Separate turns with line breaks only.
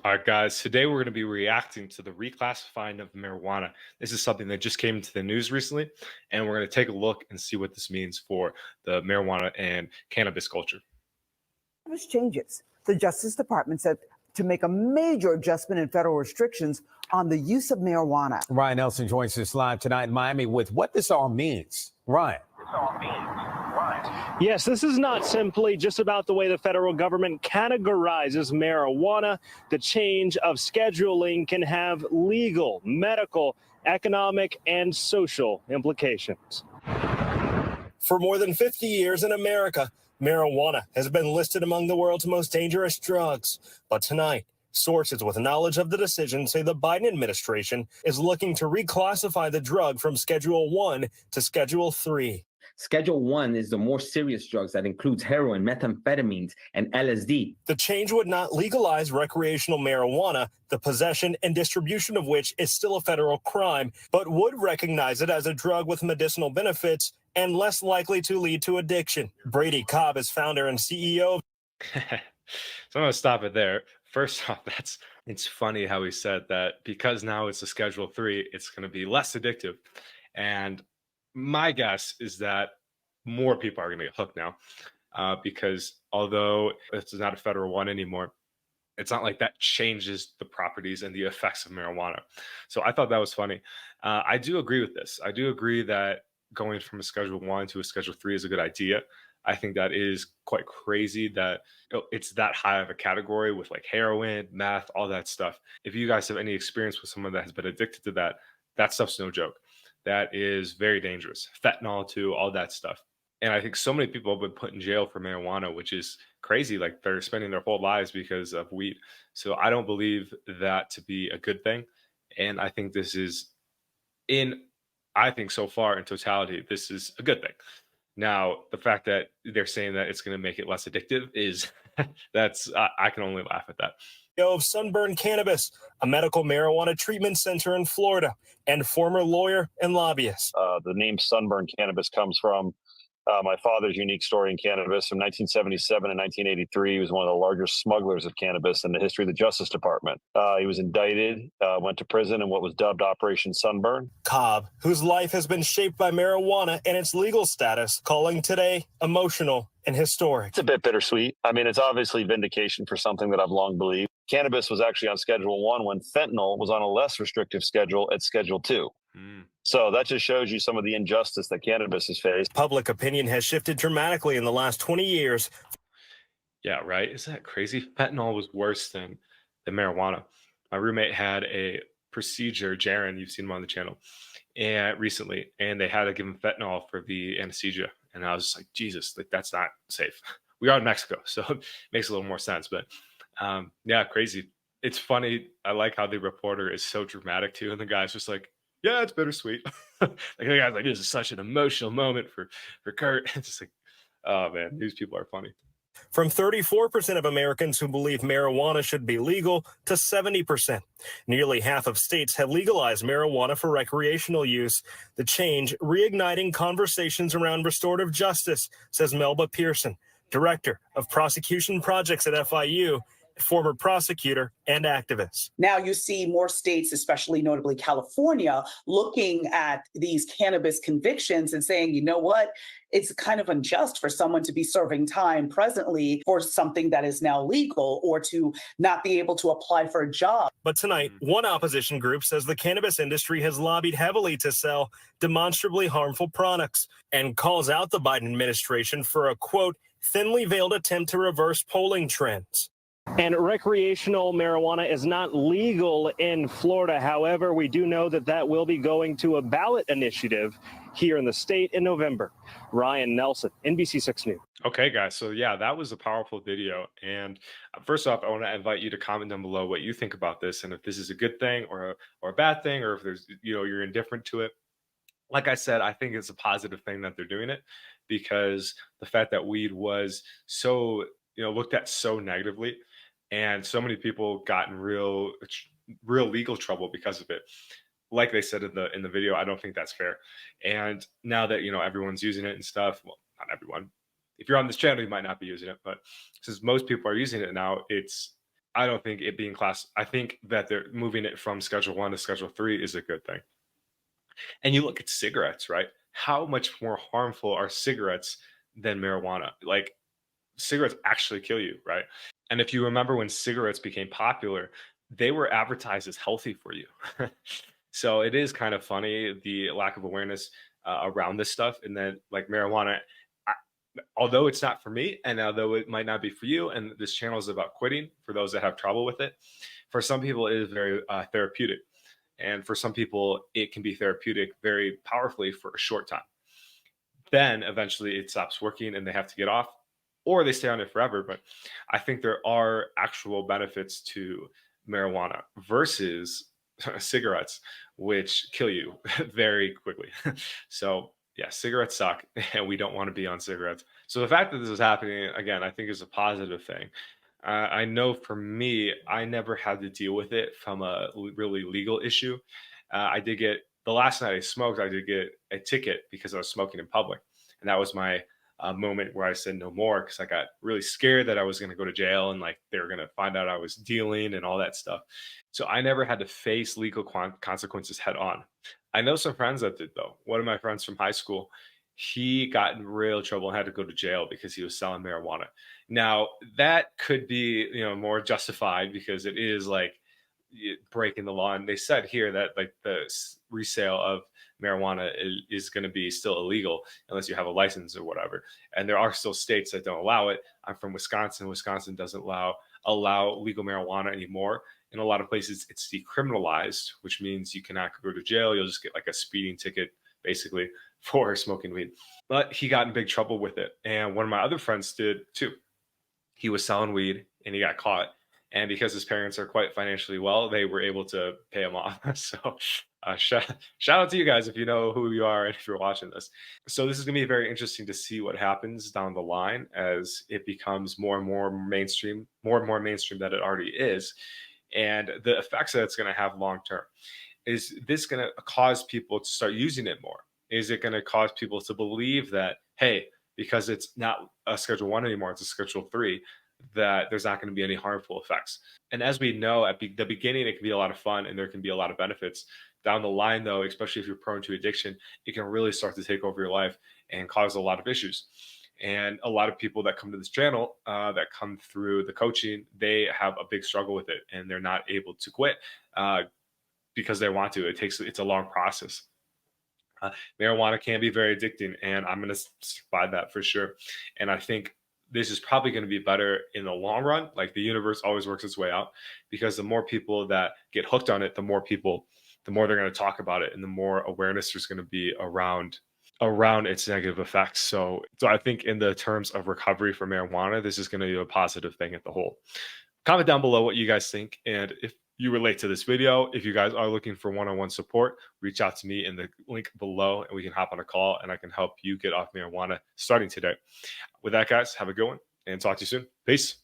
All right, guys, today we're going to be reacting to the reclassifying of marijuana. This is something that just came into the news recently, and we're going to take a look and see what this means for the marijuana and cannabis culture.
Changes. The Justice Department said to make a major adjustment in federal restrictions on the use of marijuana.
Ryan Nelson joins us live tonight in Miami with what this all means. Ryan.
Yes, this is not simply just about the way the federal government categorizes marijuana. The change of scheduling can have legal, medical, economic, and social implications. For more than 50 years in America, marijuana has been listed among the world's most dangerous drugs. But tonight, sources with knowledge of the decision say the Biden administration is looking to reclassify the drug from Schedule 1 to Schedule 3.
Schedule 1 is the more serious drugs that includes heroin, methamphetamines, and LSD.
The change would not legalize recreational marijuana, the possession and distribution of which is still a federal crime, but would recognize it as a drug with medicinal benefits and less likely to lead to addiction. Brady Cobb is founder and CEO.
So I'm going to stop it there. First off, it's funny how he said that because now it's a Schedule 3, it's going to be less addictive. And my guess is that more people are going to get hooked now because although it's not a federal one anymore, it's not like that changes the properties and the effects of marijuana. So I thought that was funny. I do agree with this. I do agree that going from a Schedule 1 to a Schedule 3 is a good idea. I think that is quite crazy that it's that high of a category with like heroin, meth, all that stuff. If you guys have any experience with someone that has been addicted to that, that stuff's no joke. That is very dangerous. Fentanyl too, all that stuff. And I think so many people have been put in jail for marijuana, which is crazy. Like they're spending their whole lives because of weed. So I don't believe that to be a good thing. And I think this is I think so far in totality, this is a good thing. Now, the fact that they're saying that it's going to make it less addictive is I can only laugh at that.
Of Sunburn Cannabis, a medical marijuana treatment center in Florida, and former lawyer and lobbyist.
The name Sunburn Cannabis comes from my father's unique story in cannabis. From 1977 and 1983, he was one of the largest smugglers of cannabis in the history of the Justice Department. He was indicted, went to prison in what was dubbed Operation Sunburn.
Cobb, whose life has been shaped by marijuana and its legal status, calling today emotional and historic.
It's a bit bittersweet. I mean, it's obviously vindication for something that I've long believed. Cannabis was actually on Schedule 1 when fentanyl was on a less restrictive schedule at Schedule 2. So that just shows you some of the injustice that cannabis has faced.
Public opinion has shifted dramatically in the last 20 years.
Yeah, right. Is that crazy? Fentanyl was worse than marijuana. My roommate had a procedure, Jaron, you've seen him on the channel, and recently, and they had to give him fentanyl for the anesthesia. And I was just like, Jesus, like that's not safe. We are in Mexico, so it makes a little more sense. But yeah, crazy. It's funny. I like how the reporter is so dramatic too, and the guy's just like, yeah, it's bittersweet. Like the guy's like, this is such an emotional moment for Kurt. It's just like, oh man, these people are funny.
From 34% of Americans who believe marijuana should be legal to 70%. Nearly half of states have legalized marijuana for recreational use. The change reigniting conversations around restorative justice, says Melba Pearson, director of prosecution projects at FIU, former prosecutor and activist.
Now you see more states, especially notably California, looking at these cannabis convictions and saying, you know what, it's kind of unjust for someone to be serving time presently for something that is now legal or to not be able to apply for a job.
But tonight, one opposition group says the cannabis industry has lobbied heavily to sell demonstrably harmful products and calls out the Biden administration for a, quote, thinly veiled attempt to reverse polling trends. And recreational marijuana is not legal in Florida. However, we do know that that will be going to a ballot initiative here in the state in November. Ryan Nelson, NBC6 News.
Okay, guys. So yeah, that was a powerful video. And first off, I want to invite you to comment down below what you think about this and if this is a good thing or a bad thing, or if there's, you're indifferent to it. Like I said, I think it's a positive thing that they're doing it because the fact that weed was so, looked at so negatively, and so many people got in real legal trouble because of it. Like they said in the video, I don't think that's fair. And now that everyone's using it and stuff, well, not everyone. If you're on this channel, you might not be using it, but since most people are using it now, I don't think it being class. I think that they're moving it from Schedule 1 to Schedule 3 is a good thing. And you look at cigarettes, right? How much more harmful are cigarettes than marijuana? Like, cigarettes actually kill you, right? And if you remember when cigarettes became popular, they were advertised as healthy for you. So it is kind of funny the lack of awareness around this stuff. And then, like marijuana, I, although it's not for me, and although it might not be for you, and this channel is about quitting for those that have trouble with it, for some people it is very therapeutic. And for some people, it can be therapeutic very powerfully for a short time. Then eventually it stops working and they have to get off, or they stay on it forever. But I think there are actual benefits to marijuana versus cigarettes, which kill you very quickly. So, yeah, cigarettes suck and we don't want to be on cigarettes. So, the fact that this is happening again, I think is a positive thing. I know for me, I never had to deal with it from a really legal issue. I did get the last night I smoked, I did get a ticket because I was smoking in public, and that was my moment where I said no more because I got really scared that I was going to go to jail and like they were going to find out I was dealing and all that stuff. So I never had to face legal consequences head on. I know some friends that did though. One of my friends from high school, he got in real trouble and had to go to jail because he was selling marijuana. Now that could be, more justified because it is like breaking the law. And they said here that like the resale of marijuana is going to be still illegal unless you have a license or whatever. And there are still states that don't allow it. I'm from Wisconsin. Wisconsin doesn't allow legal marijuana anymore. In a lot of places, it's decriminalized, which means you cannot go to jail. You'll just get like a speeding ticket, basically, for smoking weed. But he got in big trouble with it. And one of my other friends did too. He was selling weed and he got caught. And because his parents are quite financially well, they were able to pay him off. So, shout out to you guys if you know who you are and if you're watching this. So, this is going to be very interesting to see what happens down the line as it becomes more and more mainstream, more and more mainstream than it already is, and the effects that it's going to have long term. Is this going to cause people to start using it more? Is it going to cause people to believe that, hey, because it's not a Schedule 1 anymore, it's a Schedule 3, that there's not going to be any harmful effects? And as we know, at the beginning, it can be a lot of fun and there can be a lot of benefits. Down the line, though, especially if you're prone to addiction, it can really start to take over your life and cause a lot of issues. And a lot of people that come to this channel, that come through the coaching, they have a big struggle with it and they're not able to quit because they want to. It's a long process. Marijuana can be very addicting, and I'm going to stick by that for sure. And I think this is probably going to be better in the long run. Like the universe always works its way out because the more people that get hooked on it, the more they're going to talk about it, and the more awareness there's going to be around its negative effects. So I think in the terms of recovery for marijuana, this is going to be a positive thing at the whole. Comment down below what you guys think, and if you relate to this video. If you guys are looking for one-on-one support, reach out to me in the link below and we can hop on a call and I can help you get off marijuana starting today. With that, guys, have a good one and talk to you soon. Peace.